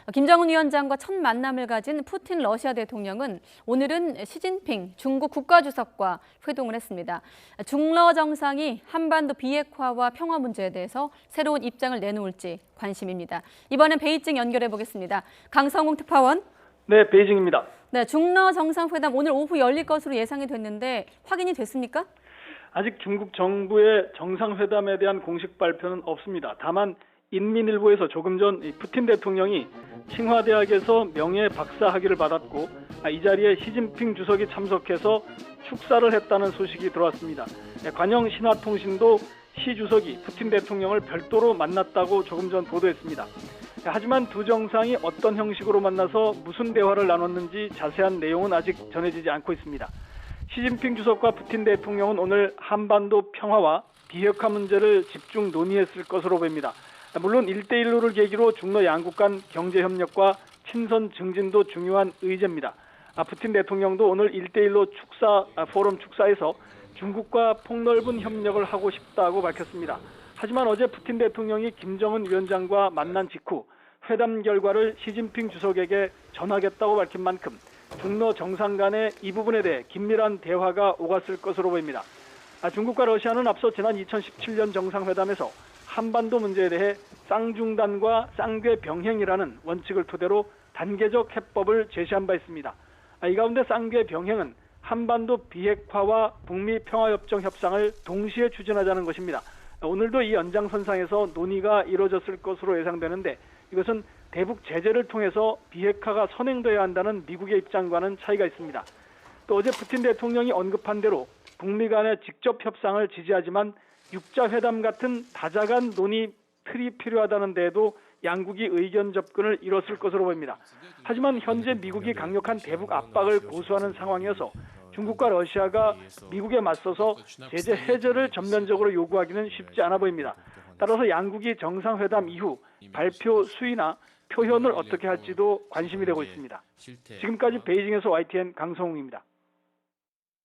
김정은 위원장과 첫 만남을 가진 푸틴 러시아 대통령은 오늘은 시진핑 중국 국가주석과 회동을 했습니다. 중러 정상이 한반도 비핵화와 평화 문제에 대해서 새로운 입장을 내놓을지 관심입니다. 이번엔 베이징 연결해 보겠습니다. 강성웅 특파원. 네, 베이징입니다. 네, 중러 정상회담 오늘 오후 열릴 것으로 예상이 됐는데 확인이 됐습니까? 아직 중국 정부의 정상회담에 대한 공식 발표는 없습니다. 다만 인민일보에서 조금 전 푸틴 대통령이 칭화대학에서 명예 박사 학위를 받았고 이 자리에 시진핑 주석이 참석해서 축사를 했다는 소식이 들어왔습니다. 관영 신화통신도 시 주석이 푸틴 대통령을 별도로 만났다고 조금 전 보도했습니다. 하지만 두 정상이 어떤 형식으로 만나서 무슨 대화를 나눴는지 자세한 내용은 아직 전해지지 않고 있습니다. 시진핑 주석과 푸틴 대통령은 오늘 한반도 평화와 비핵화 문제를 집중 논의했을 것으로 보입니다. 물론 1대1로를 계기로 중러 양국 간 경제협력과 친선 증진도 중요한 의제입니다. 푸틴 대통령도 오늘 1대1로 포럼 축사에서 중국과 폭넓은 협력을 하고 싶다고 밝혔습니다. 하지만 어제 푸틴 대통령이 김정은 위원장과 만난 직후 회담 결과를 시진핑 주석에게 전하겠다고 밝힌 만큼 중러 정상 간의 이 부분에 대해 긴밀한 대화가 오갔을 것으로 보입니다. 중국과 러시아는 앞서 지난 2017년 정상회담에서 한반도 문제에 대해 쌍중단과 쌍궤 병행이라는 원칙을 토대로 단계적 해법을 제시한 바 있습니다. 이 가운데 쌍궤 병행은 한반도 비핵화와 북미 평화협정 협상을 동시에 추진하자는 것입니다. 오늘도 이 연장선상에서 논의가 이루어졌을 것으로 예상되는데 이것은 대북 제재를 통해서 비핵화가 선행돼야 한다는 미국의 입장과는 차이가 있습니다. 또 어제 푸틴 대통령이 언급한 대로 북미 간의 직접 협상을 지지하지만 육자회담 같은 다자간 논의 틀이 필요하다는 데에도 양국이 의견 접근을 이뤘을 것으로 보입니다. 하지만 현재 미국이 강력한 대북 압박을 고수하는 상황이어서 중국과 러시아가 미국에 맞서서 제재 해제를 전면적으로 요구하기는 쉽지 않아 보입니다. 따라서 양국이 정상회담 이후 발표 수위나 표현을 어떻게 할지도 관심이 되고 있습니다. 지금까지 베이징에서 YTN 강성웅입니다.